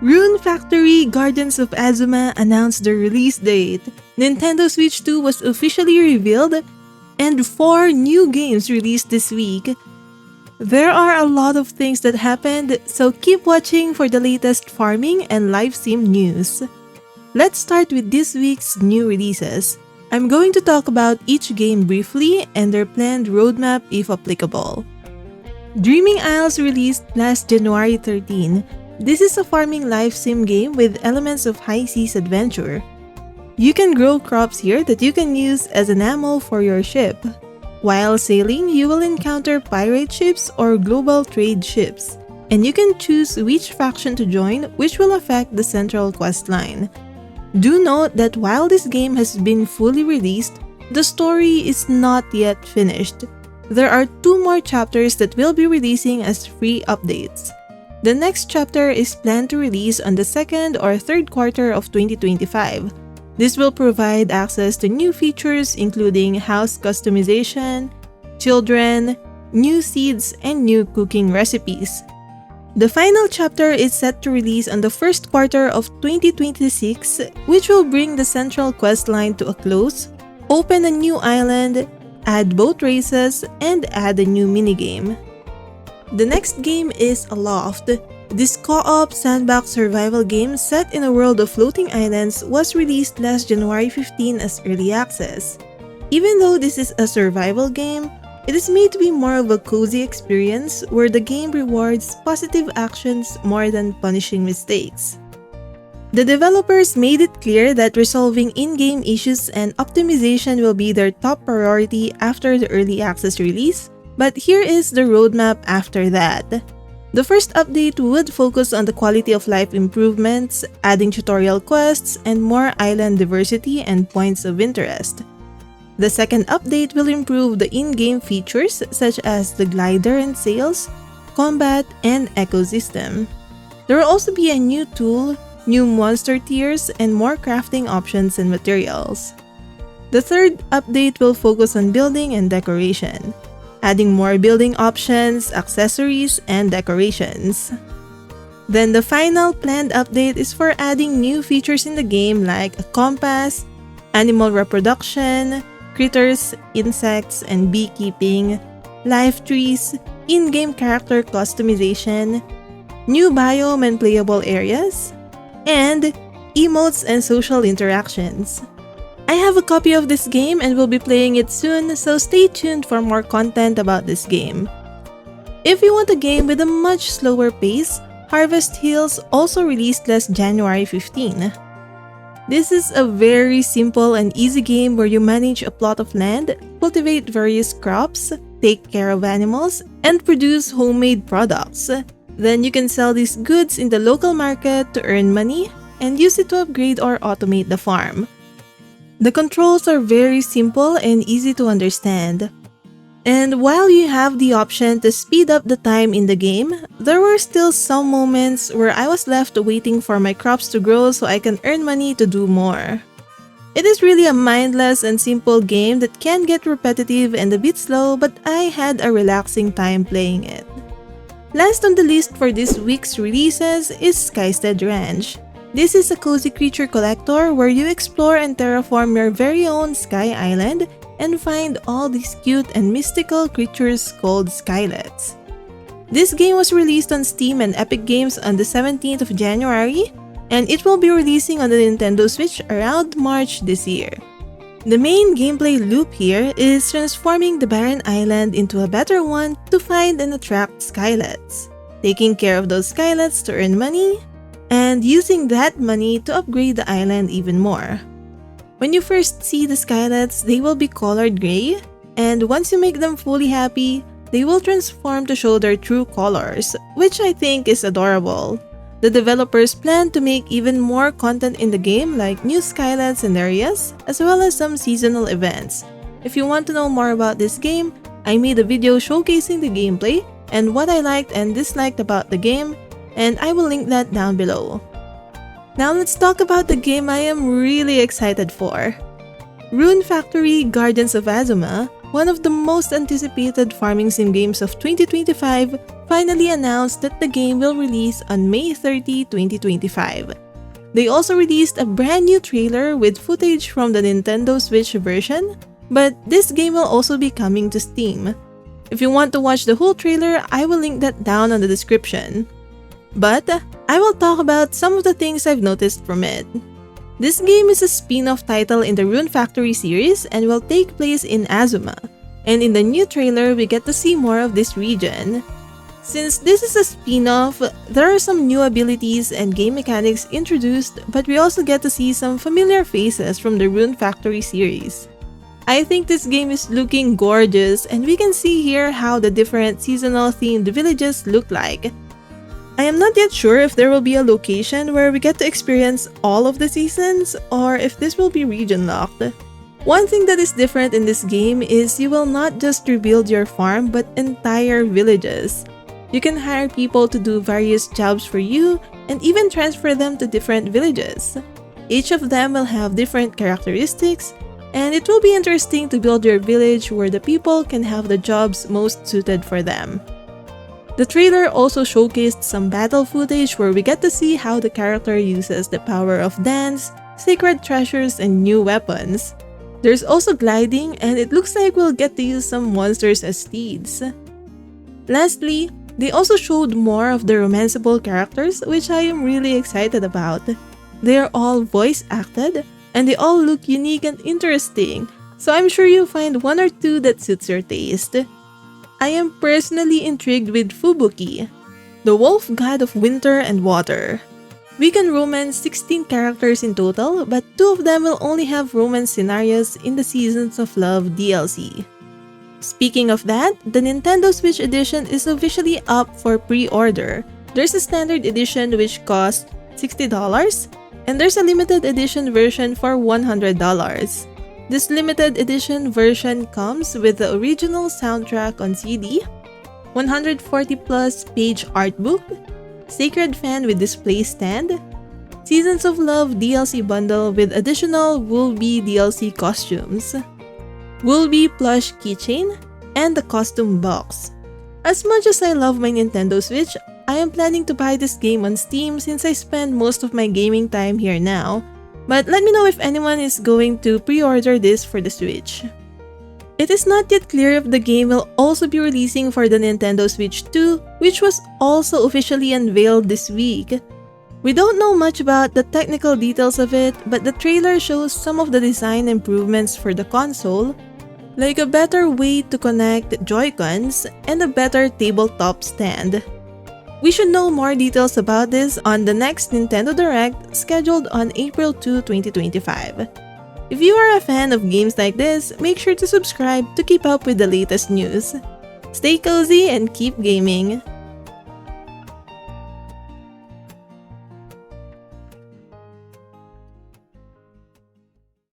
Rune Factory Gardens of Azuma announced the release date. Nintendo Switch 2 was officially revealed, and 4 new games released this week. There are a lot of things that happened, so keep watching for the latest farming and live sim news. Let's start with this week's new releases. I'm going to talk about each game briefly and their planned roadmap if applicable. Dreaming Isles released last January 13. This is a farming live sim game with elements of high seas adventure. You can grow crops here that you can use as an ammo for your ship. While sailing, you will encounter pirate ships or global trade ships, and you can choose which faction to join, which will affect the central quest line. Do note that while this game has been fully released, the story is not yet finished. There are 2 more chapters that will be releasing as free updates. The next chapter is planned to release on the 2nd or 3rd quarter of 2025. This will provide access to new features including house customization, children, new seeds, and new cooking recipes. The final chapter is set to release on the 1st quarter of 2026, which will bring the central quest line to a close, open a new island, add boat races, and add a new minigame. The next game is Aloft. This co-op sandbox survival game set in a world of floating islands was released last January 15 as early access. Even though this is a survival game, it is made to be more of a cozy experience where the game rewards positive actions more than punishing mistakes. The developers made it clear that resolving in-game issues and optimization will be their top priority after the early access release, but here is the roadmap after that. The first update would focus on the quality of life improvements, adding tutorial quests, and more island diversity and points of interest. The second update will improve the in-game features such as the glider and sails, combat, and ecosystem. There will also be a new tool, new monster tiers, and more crafting options and materials. The third update will focus on building and decoration, adding more building options, accessories, and decorations. Then the final planned update is for adding new features in the game like a compass, animal reproduction, critters, insects, and beekeeping, life trees, in-game character customization, new biome and playable areas, and emotes and social interactions. I have a copy of this game and will be playing it soon, so stay tuned for more content about this game. If you want a game with a much slower pace, Harvest Hills also released last January 15. This is a very simple and easy game where you manage a plot of land, cultivate various crops, take care of animals, and produce homemade products. Then you can sell these goods in the local market to earn money and use it to upgrade or automate the farm. The controls are very simple and easy to understand. And while you have the option to speed up the time in the game, there were still some moments where I was left waiting for my crops to grow so I can earn money to do more. It is really a mindless and simple game that can get repetitive and a bit slow, but I had a relaxing time playing it. Last on the list for this week's releases is Skystead Ranch. This is a cozy creature collector where you explore and terraform your very own sky island and find all these cute and mystical creatures called skylets. This game was released on Steam and Epic Games on the 17th of January, and it will be releasing on the Nintendo Switch around March this year. The main gameplay loop here is transforming the barren island into a better one to find and attract skylets, taking care of those skylets to earn money, and using that money to upgrade the island even more. When you first see the skylets, they will be colored gray, and once you make them fully happy, they will transform to show their true colors, which I think is adorable. The developers plan to make even more content in the game like new skylets and areas, as well as some seasonal events. If you want to know more about this game, I made a video showcasing the gameplay and what I liked and disliked about the game, and I will link that down below. Now let's talk about the game I am really excited for. Rune Factory Gardens of Azuma, one of the most anticipated farming sim games of 2025, finally announced that the game will release on May 30, 2025. They also released a brand new trailer with footage from the Nintendo Switch version, but this game will also be coming to Steam. If you want to watch the whole trailer, I will link that down on the description. But I will talk about some of the things I've noticed from it. This game is a spin-off title in the Rune Factory series and will take place in Azuma. And in the new trailer, we get to see more of this region. Since this is a spin-off, there are some new abilities and game mechanics introduced, but we also get to see some familiar faces from the Rune Factory series. I think this game is looking gorgeous, and we can see here how the different seasonal themed villages look like. I am not yet sure if there will be a location where we get to experience all of the seasons, or if this will be region locked. One thing that is different in this game is you will not just rebuild your farm but entire villages. You can hire people to do various jobs for you and even transfer them to different villages. Each of them will have different characteristics, and it will be interesting to build your village where the people can have the jobs most suited for them. The trailer also showcased some battle footage where we get to see how the character uses the power of dance, sacred treasures, and new weapons. There's also gliding, and it looks like we'll get to use some monsters as steeds. Lastly, they also showed more of the romanceable characters, which I am really excited about. They are all voice acted, and they all look unique and interesting, so I'm sure you'll find one or two that suits your taste. I am personally intrigued with Fubuki, the wolf god of winter and water. We can romance 16 characters in total, but 2 of them will only have romance scenarios in the Seasons of Love DLC. Speaking of that, the Nintendo Switch edition is officially up for pre-order. There's a standard edition which costs $60, and there's a limited edition version for $100. This limited edition version comes with the original soundtrack on CD, 140 plus page art book, Sacred Fan with display stand, Seasons of Love DLC bundle with additional Woolby DLC costumes, Woolby plush keychain, and the costume box. As much as I love my Nintendo Switch, I am planning to buy this game on Steam since I spend most of my gaming time here now. But let me know if anyone is going to pre-order this for the Switch. It is not yet clear if the game will also be releasing for the Nintendo Switch 2, which was also officially unveiled this week. We don't know much about the technical details of it, but the trailer shows some of the design improvements for the console, like a better way to connect Joy-Cons and a better tabletop stand. We should know more details about this on the next Nintendo Direct scheduled on April 2, 2025. If you are a fan of games like this, make sure to subscribe to keep up with the latest news. Stay cozy and keep gaming!